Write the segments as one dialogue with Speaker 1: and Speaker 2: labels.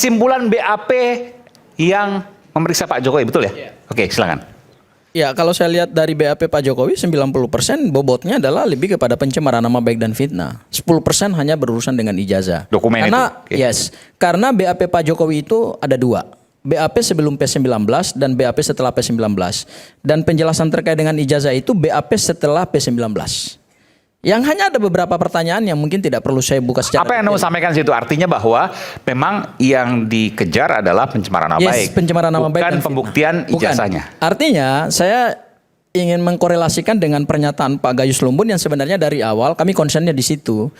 Speaker 1: kesimpulan BAP yang memeriksa Pak Jokowi, betul ya? Oke, silakan.
Speaker 2: Ya, kalau saya lihat dari BAP Pak Jokowi 90% bobotnya adalah lebih kepada pencemaran nama baik dan fitnah. 10% hanya berurusan dengan ijazah.
Speaker 1: Dokumen
Speaker 2: karena,
Speaker 1: itu. Okay.
Speaker 2: Karena BAP Pak Jokowi itu ada dua. BAP sebelum P19 dan BAP setelah P19. Dan penjelasan terkait dengan ijazah itu BAP setelah P19. Yang hanya ada beberapa pertanyaan yang mungkin tidak perlu saya buka secara
Speaker 1: Apa yang mau sampaikan situ? Artinya bahwa memang yang dikejar adalah pencemaran nama baik.
Speaker 2: Pencemaran nama baik dan
Speaker 1: pembuktian ijazahnya.
Speaker 2: Artinya saya ingin mengkorelasikan dengan pernyataan Pak Gayus Lumbun yang sebenarnya dari awal kami concernnya di situ.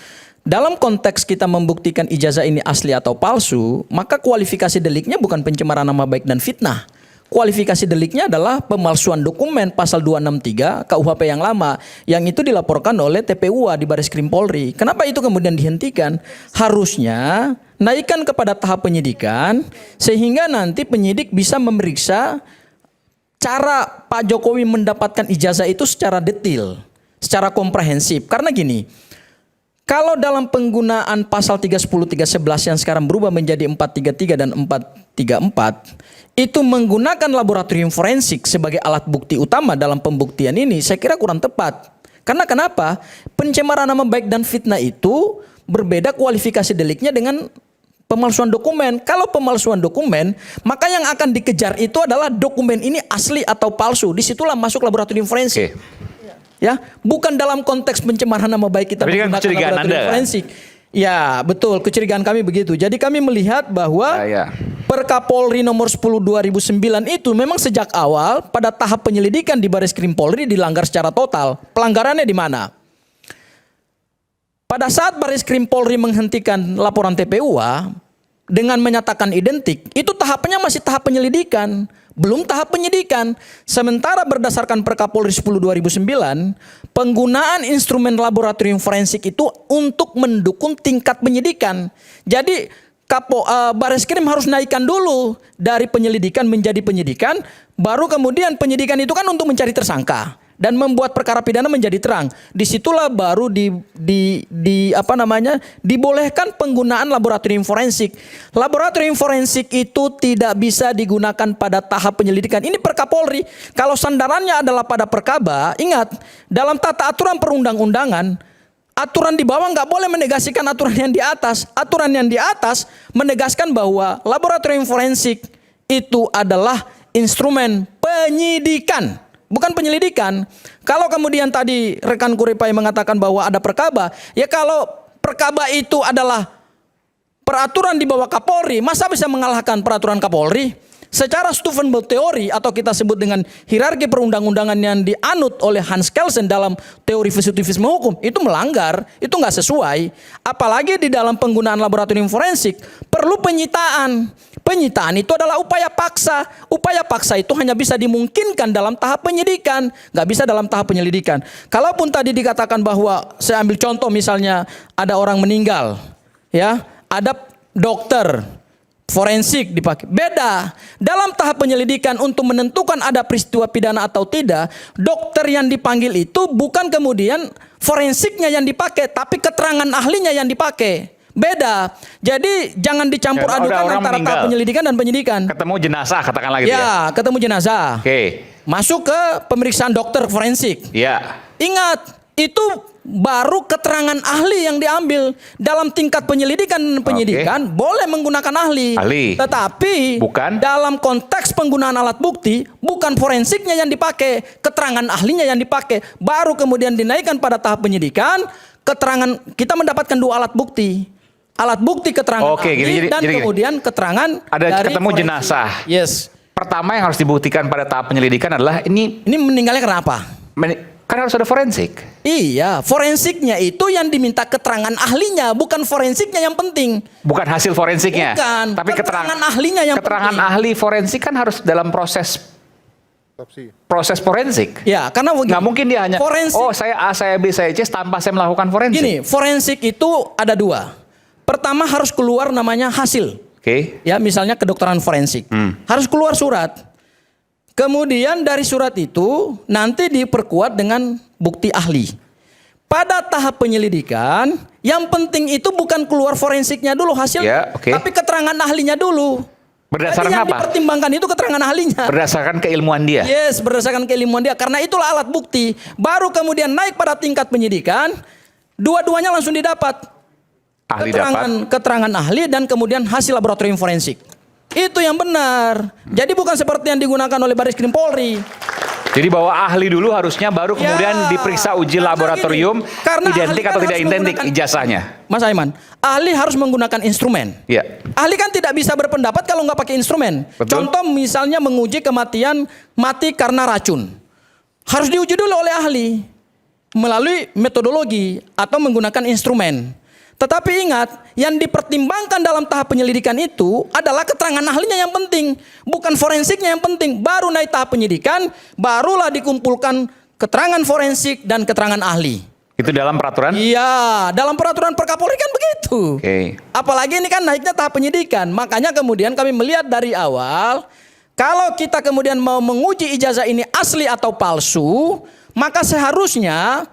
Speaker 2: Dalam konteks kita membuktikan ijazah ini asli atau palsu, maka kualifikasi deliknya bukan pencemaran nama baik dan fitnah. Kualifikasi deliknya adalah pemalsuan dokumen pasal 263 KUHP yang lama yang itu dilaporkan oleh TPUA di Bareskrim Polri. Kenapa itu kemudian dihentikan? Harusnya naikkan kepada tahap penyidikan sehingga nanti penyidik bisa memeriksa cara Pak Jokowi mendapatkan ijazah itu secara detail, secara komprehensif. Karena gini, kalau dalam penggunaan pasal 310, 311 yang sekarang berubah menjadi 433 dan 434 itu menggunakan laboratorium forensik sebagai alat bukti utama dalam pembuktian ini, saya kira kurang tepat. Karena kenapa? Pencemaran nama baik dan fitnah itu berbeda kualifikasi deliknya dengan pemalsuan dokumen. Kalau pemalsuan dokumen, maka yang akan dikejar itu adalah dokumen ini asli atau palsu. Disitulah masuk laboratorium forensik. Ya, bukan dalam konteks pencemaran nama baik kita menggunakan laboratorium forensik. Ya, betul, kecurigaan kami begitu. Jadi kami melihat bahwa Perkapolri nomor 10 2009 itu memang sejak awal pada tahap penyelidikan di Bareskrim Polri dilanggar secara total. Pelanggarannya di mana? Pada saat Bareskrim Polri menghentikan laporan TPUA dengan menyatakan identik, itu tahapnya masih tahap penyelidikan, belum tahap penyidikan. Sementara berdasarkan Perkapolri 10 2009, penggunaan instrumen laboratorium forensik itu untuk mendukung tingkat penyidikan. Jadi Bareskrim harus naikkan dulu dari penyelidikan menjadi penyidikan, baru kemudian penyidikan itu kan untuk mencari tersangka dan membuat perkara pidana menjadi terang. Disitulah baru dibolehkan penggunaan laboratorium forensik. Laboratorium forensik itu tidak bisa digunakan pada tahap penyelidikan. Ini Perkapolri. Kalau sandarannya adalah pada Perkaba, ingat dalam tata aturan perundang-undangan, aturan di bawah nggak boleh menegasikan aturan yang di atas. Aturan yang di atas menegaskan bahwa laboratorium forensik itu adalah instrumen penyidikan, bukan penyelidikan. Kalau kemudian tadi rekan Kuripai mengatakan bahwa ada Perkaba, ya kalau Perkaba itu adalah peraturan di bawah Kapolri, masa bisa mengalahkan peraturan Kapolri? Secara Stufenberg teori atau kita sebut dengan hierarki perundang-undangan yang dianut oleh Hans Kelsen dalam teori positivisme hukum, itu melanggar, itu nggak sesuai. Apalagi di dalam penggunaan laboratorium forensik perlu penyitaan. Penyitaan itu adalah upaya paksa. Upaya paksa itu hanya bisa dimungkinkan dalam tahap penyidikan, nggak bisa dalam tahap penyelidikan. Kalaupun tadi dikatakan bahwa, saya ambil contoh misalnya ada orang meninggal, ya, ada dokter forensik dipakai. Beda. Dalam tahap penyelidikan untuk menentukan ada peristiwa pidana atau tidak, dokter yang dipanggil itu bukan kemudian forensiknya yang dipakai, tapi keterangan ahlinya yang dipakai. Beda. Jadi jangan dicampur adukan antara tahap penyelidikan dan penyidikan.
Speaker 1: Ketemu jenazah katakanlah gitu ya.
Speaker 2: Ya, ketemu jenazah.
Speaker 1: Oke.
Speaker 2: Masuk ke pemeriksaan dokter forensik.
Speaker 1: Ya.
Speaker 2: Ingat, itu baru keterangan ahli yang diambil. Dalam tingkat penyelidikan dan penyidikan boleh menggunakan ahli. Tetapi bukan dalam konteks penggunaan alat bukti, bukan forensiknya yang dipakai, keterangan ahlinya yang dipakai. Baru kemudian dinaikkan pada tahap penyidikan, keterangan kita mendapatkan dua alat bukti. Alat bukti keterangan ahli dan kemudian keterangan
Speaker 1: ada
Speaker 2: dari
Speaker 1: ketemu
Speaker 2: forensik.
Speaker 1: Jenazah.
Speaker 2: Yes.
Speaker 1: Pertama yang harus dibuktikan pada tahap penyelidikan adalah ini
Speaker 2: meninggalnya kenapa?
Speaker 1: Kan harus ada forensik.
Speaker 2: Iya, forensiknya itu yang diminta keterangan ahlinya, bukan forensiknya yang penting.
Speaker 1: Bukan hasil forensiknya.
Speaker 2: Bukan,
Speaker 1: tapi keterangan
Speaker 2: ahlinya yang
Speaker 1: keterangan
Speaker 2: penting.
Speaker 1: ahli forensik kan harus dalam proses forensik.
Speaker 2: Ya, karena
Speaker 1: nggak mungkin dia hanya forensik. Oh, saya A, saya B, saya C tanpa saya melakukan forensik.
Speaker 2: Gini, forensik itu ada dua. Pertama harus keluar namanya hasil.
Speaker 1: Oke.
Speaker 2: Ya, misalnya kedokteran forensik. Harus keluar surat. Kemudian dari surat itu nanti diperkuat dengan bukti ahli. pada tahap penyelidikan, yang penting itu bukan keluar forensiknya dulu hasilnya,
Speaker 1: Ya, oke.
Speaker 2: tapi keterangan ahlinya dulu.
Speaker 1: Berdasarkan
Speaker 2: Jadi yang
Speaker 1: apa?
Speaker 2: dipertimbangkan itu keterangan ahlinya.
Speaker 1: Berdasarkan keilmuan dia.
Speaker 2: Yes, berdasarkan keilmuan dia. Karena itulah alat bukti. Baru kemudian naik pada tingkat penyidikan, dua-duanya langsung didapat.
Speaker 1: Ahli dapat.
Speaker 2: Keterangan ahli dan kemudian hasil laboratorium forensik. Itu yang benar. Jadi bukan seperti yang digunakan oleh Baris Krim Polri.
Speaker 1: Jadi bahwa ahli dulu harusnya baru kemudian diperiksa uji
Speaker 2: karena
Speaker 1: laboratorium
Speaker 2: gini, karena
Speaker 1: identik
Speaker 2: ahli kan
Speaker 1: atau tidak
Speaker 2: harus
Speaker 1: identik
Speaker 2: menggunakan-
Speaker 1: ijazahnya.
Speaker 2: Mas Aiman, ahli harus menggunakan instrumen.
Speaker 1: Ya.
Speaker 2: Ahli kan tidak bisa berpendapat kalau nggak pakai instrumen.
Speaker 1: Betul.
Speaker 2: Contoh misalnya menguji kematian mati karena racun. Harus diuji dulu oleh ahli melalui metodologi atau menggunakan instrumen. Tetapi ingat, yang dipertimbangkan dalam tahap penyelidikan itu adalah keterangan ahlinya yang penting, bukan forensiknya yang penting. Baru naik tahap penyidikan, barulah dikumpulkan keterangan forensik dan keterangan ahli.
Speaker 1: Itu dalam peraturan?
Speaker 2: Iya, dalam peraturan Perkapolri kan begitu.
Speaker 1: Oke.
Speaker 2: Apalagi ini kan naiknya tahap penyidikan. Makanya kemudian kami melihat dari awal, kalau kita kemudian mau menguji ijazah ini asli atau palsu, maka seharusnya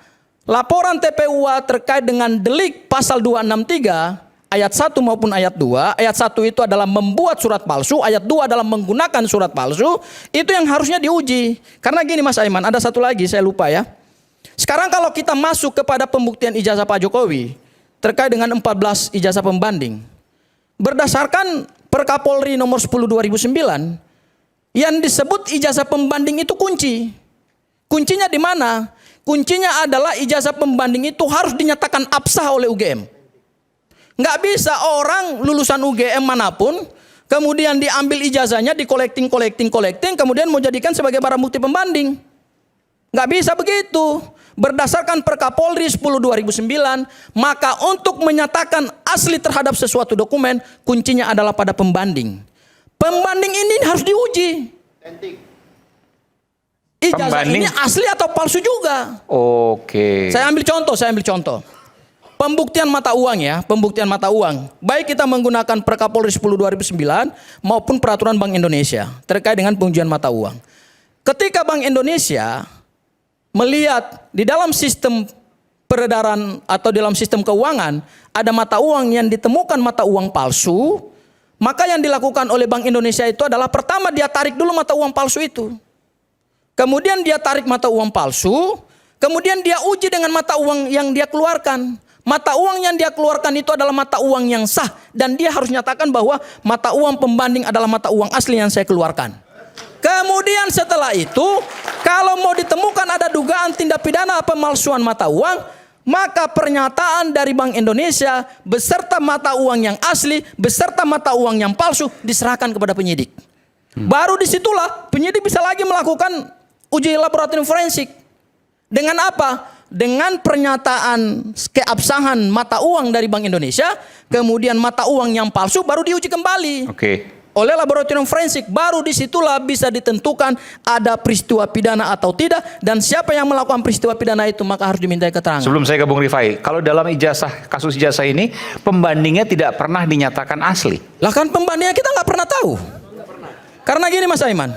Speaker 2: laporan TPUA terkait dengan delik pasal 263 ayat 1 maupun ayat 2. Ayat 1 itu adalah membuat surat palsu, ayat 2 adalah menggunakan surat palsu. Itu yang harusnya diuji. Karena gini Mas Aiman, ada satu lagi saya lupa ya. Sekarang kalau kita masuk kepada pembuktian ijazah Pak Jokowi terkait dengan 14 ijazah pembanding. Berdasarkan Perkapolri nomor 10 2009, yang disebut ijazah pembanding itu kunci. Kuncinya di mana? Kuncinya adalah ijazah pembanding itu harus dinyatakan absah oleh UGM. Nggak bisa orang lulusan UGM manapun kemudian diambil ijazahnya, di collecting, kemudian mau jadikan sebagai barang bukti pembanding. Nggak bisa begitu. Berdasarkan Perkapolri 10 2009, maka untuk menyatakan asli terhadap sesuatu dokumen, kuncinya adalah pada pembanding. Pembanding ini harus diuji. Ijazah
Speaker 1: Pembanding.
Speaker 2: ini asli atau palsu juga.
Speaker 1: Oke.
Speaker 2: Saya ambil contoh. Pembuktian mata uang ya, pembuktian mata uang. Baik kita menggunakan Perkapolri 10 2009 maupun peraturan Bank Indonesia terkait dengan pengujian mata uang. Ketika Bank Indonesia melihat di dalam sistem peredaran atau dalam sistem keuangan ada mata uang yang ditemukan mata uang palsu, maka yang dilakukan oleh Bank Indonesia itu adalah pertama dia tarik dulu mata uang palsu itu. Kemudian dia tarik mata uang palsu, kemudian dia uji dengan mata uang yang dia keluarkan. Mata uang yang dia keluarkan itu adalah mata uang yang sah dan dia harus nyatakan bahwa mata uang pembanding adalah mata uang asli yang saya keluarkan. Kemudian setelah itu, kalau mau ditemukan ada dugaan tindak pidana pemalsuan mata uang, maka pernyataan dari Bank Indonesia beserta mata uang yang asli, beserta mata uang yang palsu diserahkan kepada penyidik. Baru disitulah penyidik bisa lagi melakukan uji laboratorium forensik. Dengan apa? Dengan pernyataan keabsahan mata uang dari Bank Indonesia, kemudian mata uang yang palsu baru diuji kembali.
Speaker 1: Oke.
Speaker 2: Oleh laboratorium forensik. Baru disitulah bisa ditentukan ada peristiwa pidana atau tidak, dan siapa yang melakukan peristiwa pidana itu maka harus dimintai keterangan.
Speaker 1: Sebelum saya ke Bung Rifai, kalau dalam kasus ijazah ini pembandingnya tidak pernah dinyatakan asli.
Speaker 2: Lah kan pembandingnya kita nggak pernah tahu. Karena gini Mas Aiman,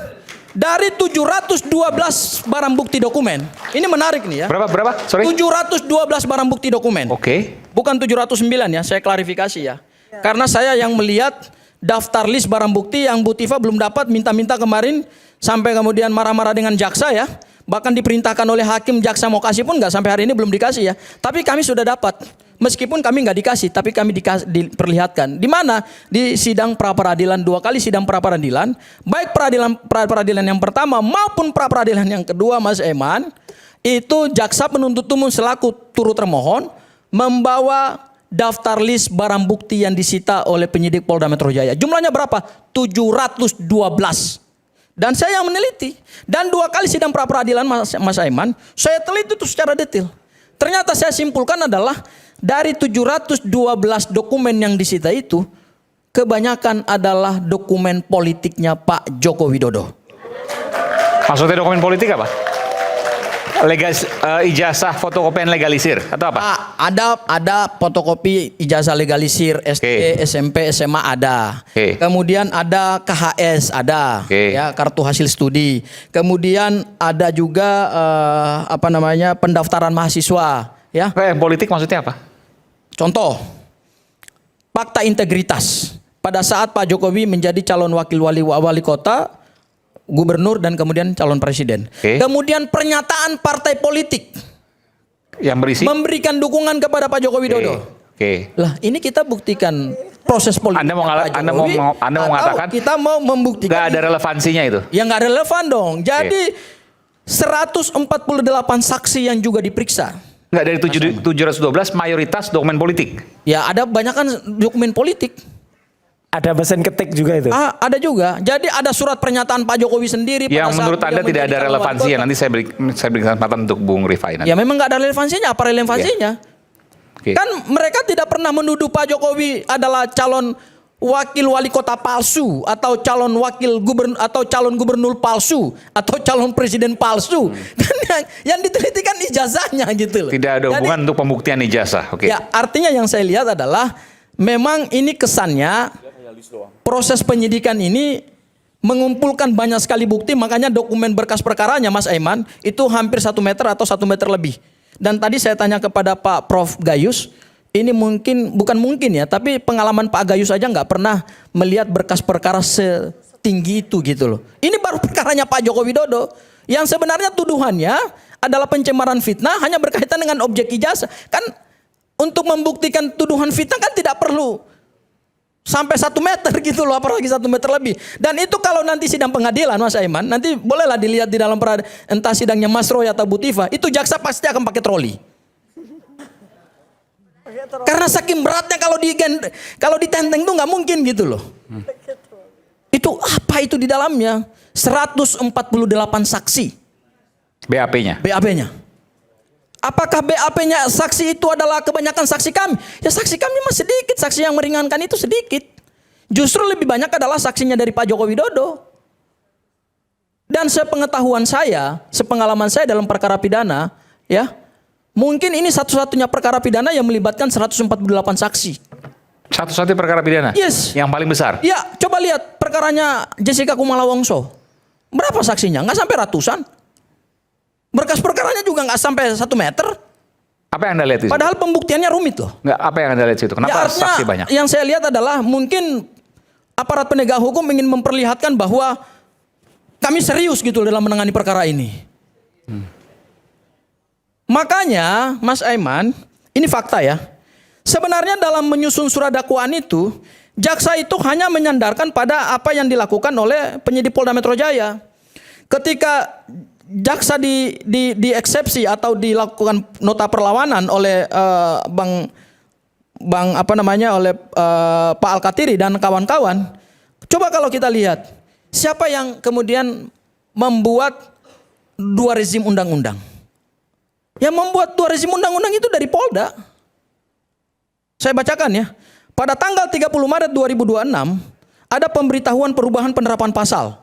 Speaker 2: dari 712 barang bukti dokumen, ini menarik nih ya.
Speaker 1: Berapa? Sorry.
Speaker 2: 712 barang bukti dokumen.
Speaker 1: Oke.
Speaker 2: Bukan 709 ya, saya klarifikasi ya. Karena saya yang melihat daftar list barang bukti yang Bu Tifa belum dapat, minta-minta kemarin sampai kemudian marah-marah dengan jaksa ya. Bahkan diperintahkan oleh hakim, jaksa mau kasih pun nggak, sampai hari ini belum dikasih ya. Tapi kami sudah dapat. Meskipun kami nggak dikasih, tapi kami diperlihatkan. Di mana? Di sidang pra-peradilan, 2 kali sidang pra-peradilan. Baik pra-peradilan yang pertama maupun pra-peradilan yang kedua Mas Eman. Itu jaksa penuntut umum selaku turut termohon membawa daftar list barang bukti yang disita oleh penyidik Polda Metro Jaya. Jumlahnya berapa? 712. Dan saya yang meneliti. Dan 2 kali sidang pra-peradilan Mas Aiman, saya teliti itu secara detail. Ternyata saya simpulkan adalah dari 712 dokumen yang disita itu, kebanyakan adalah dokumen politiknya Pak Joko Widodo.
Speaker 1: Maksudnya dokumen politik apa? Ijazah fotokopian legalisir atau apa?
Speaker 2: Ada fotokopi ijazah legalisir SD, SMP, SMA ada. Kemudian ada KHS ada, ya, kartu hasil studi. Kemudian ada juga pendaftaran mahasiswa Ya.
Speaker 1: Yang politik maksudnya apa?
Speaker 2: Contoh, fakta integritas. Pada saat Pak Jokowi menjadi calon wakil wali kota, gubernur, dan kemudian calon presiden.
Speaker 1: Oke.
Speaker 2: Kemudian pernyataan partai politik
Speaker 1: Yang berisi?
Speaker 2: memberikan dukungan kepada Pak Joko Widodo.
Speaker 1: Oke.
Speaker 2: Lah, ini kita buktikan proses politik.
Speaker 1: Anda mau
Speaker 2: Pak Jokowi,
Speaker 1: Anda mau
Speaker 2: atau
Speaker 1: mengatakan
Speaker 2: kita mau membuktikan
Speaker 1: nggak ada relevansinya itu?
Speaker 2: yang nggak relevan dong. Jadi 148 saksi yang juga diperiksa.
Speaker 1: Nggak, dari 712 mayoritas dokumen politik.
Speaker 2: Ya, ada banyak kan dokumen politik.
Speaker 3: Ada mesin ketik juga itu.
Speaker 2: Ada juga. Jadi ada surat pernyataan Pak Jokowi sendiri. pada
Speaker 1: Yang
Speaker 2: saat
Speaker 1: menurut
Speaker 2: beliau
Speaker 1: Anda tidak
Speaker 2: menjadi
Speaker 1: ada
Speaker 2: calon
Speaker 1: relevansi
Speaker 2: wali
Speaker 1: ya.
Speaker 2: kota.
Speaker 1: Nanti saya beri kesempatan untuk Bung Rifai nanti.
Speaker 2: Ya memang nggak ada relevansinya. Apa relevansinya?
Speaker 1: Oke.
Speaker 2: Kan mereka tidak pernah menuduh Pak Jokowi adalah calon wakil wali kota palsu, atau calon wakil gubernur, atau calon gubernur palsu, atau calon presiden palsu. Kan yang diteliti kan ijazahnya gitu loh.
Speaker 1: Tidak ada
Speaker 2: Jadi,
Speaker 1: hubungan untuk pembuktian ijazah. Oke.
Speaker 2: ya artinya yang saya lihat adalah memang ini kesannya proses penyidikan ini mengumpulkan banyak sekali bukti, makanya dokumen berkas perkaranya Mas Aiman itu hampir 1 meter atau 1 meter lebih. Dan tadi saya tanya kepada Pak Prof Gayus, ini bukan mungkin ya, tapi pengalaman Pak Gayus aja nggak pernah melihat berkas perkara setinggi itu gitu loh. Ini baru perkaranya Pak Joko Widodo yang sebenarnya tuduhannya adalah pencemaran fitnah hanya berkaitan dengan objek ijazah. Kan untuk membuktikan tuduhan fitnah kan tidak perlu sampai 1 meter gitu loh, apalagi 1 meter lebih. Dan itu kalau nanti sidang pengadilan Mas Aiman, nanti bolehlah dilihat di dalam entah sidangnya Mas Roy atau Bu Tifa, itu jaksa pasti akan pakai troli. Karena saking beratnya kalau ditenteng tuh nggak mungkin gitu loh. Itu apa itu di dalamnya? 148 saksi.
Speaker 1: BAP-nya.
Speaker 2: BAP-nya. Apakah BAP-nya saksi itu adalah kebanyakan saksi kami? Ya saksi kami masih sedikit, saksi yang meringankan itu sedikit. Justru lebih banyak adalah saksinya dari Pak Joko Widodo. Dan sepengetahuan saya, sepengalaman saya dalam perkara pidana, ya, mungkin ini satu-satunya perkara pidana yang melibatkan 148 saksi.
Speaker 1: Satu-satunya perkara pidana?
Speaker 2: Yes.
Speaker 1: Yang paling besar?
Speaker 2: Ya, coba lihat perkaranya Jessica Kumala Wongso. Berapa saksinya? Nggak sampai ratusan. Berkas perkaranya juga nggak sampai 1 meter.
Speaker 1: Apa yang Anda lihat di situ?
Speaker 2: Padahal pembuktiannya rumit loh.
Speaker 1: Nggak, apa yang Anda lihat di situ? Kenapa
Speaker 2: Ya, artinya
Speaker 1: saksi banyak?
Speaker 2: yang saya lihat adalah mungkin aparat penegak hukum ingin memperlihatkan bahwa kami serius gitu dalam menangani perkara ini. Makanya Mas Aiman, ini fakta ya. Sebenarnya dalam menyusun surat dakwaan itu, jaksa itu hanya menyandarkan pada apa yang dilakukan oleh penyidik Polda Metro Jaya. Ketika jaksa dieksepsi atau dilakukan nota perlawanan oleh oleh Pak Al-Katiri dan kawan-kawan. Coba kalau kita lihat, siapa yang kemudian membuat 2 rezim undang-undang? Yang membuat 2 rezim undang-undang itu dari Polda. Saya bacakan ya. Pada tanggal 30 Maret 2026 ada pemberitahuan perubahan penerapan pasal.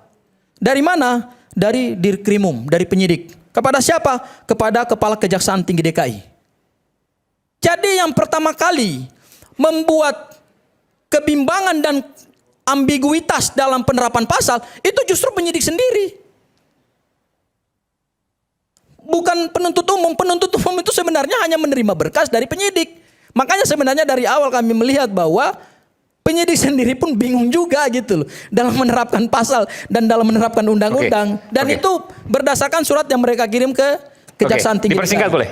Speaker 2: Dari mana? Dari Dirkrimum, dari penyidik. Kepada siapa? Kepada Kepala Kejaksaan Tinggi DKI. Jadi yang pertama kali membuat kebimbangan dan ambiguitas dalam penerapan pasal itu justru penyidik sendiri. Bukan penuntut umum. Penuntut umum itu sebenarnya hanya menerima berkas dari penyidik. Makanya sebenarnya dari awal kami melihat bahwa penyidik sendiri pun bingung juga gitu loh dalam menerapkan pasal dan dalam menerapkan undang-undang. Dan itu berdasarkan surat yang mereka kirim ke Kejaksaan Tinggi.
Speaker 1: Dipersingkat boleh?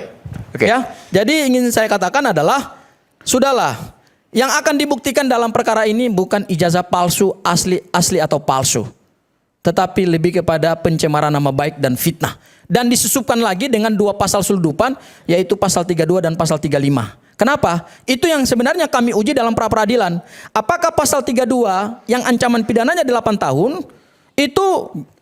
Speaker 2: Ya, jadi ingin saya katakan adalah sudahlah, yang akan dibuktikan dalam perkara ini bukan ijazah palsu asli atau palsu, tetapi lebih kepada pencemaran nama baik dan fitnah. Dan disusupkan lagi dengan 2 pasal selundupan, yaitu pasal 32 dan pasal 35. Kenapa? Itu yang sebenarnya kami uji dalam pra-peradilan. Apakah pasal 32 yang ancaman pidananya 8 tahun, itu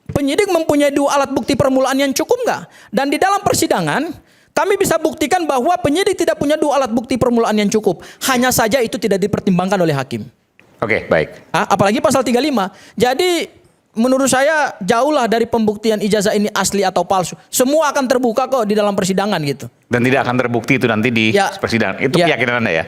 Speaker 2: penyidik mempunyai 2 alat bukti permulaan yang cukup nggak? Dan di dalam persidangan, kami bisa buktikan bahwa penyidik tidak punya 2 alat bukti permulaan yang cukup. Hanya saja itu tidak dipertimbangkan oleh hakim.
Speaker 1: Oke, baik.
Speaker 2: Apalagi pasal 35. Jadi menurut saya jauhlah dari pembuktian ijazah ini asli atau palsu. Semua akan terbuka kok di dalam persidangan gitu.
Speaker 1: Dan tidak akan terbukti itu nanti di persidangan. Itu keyakinan Anda ya?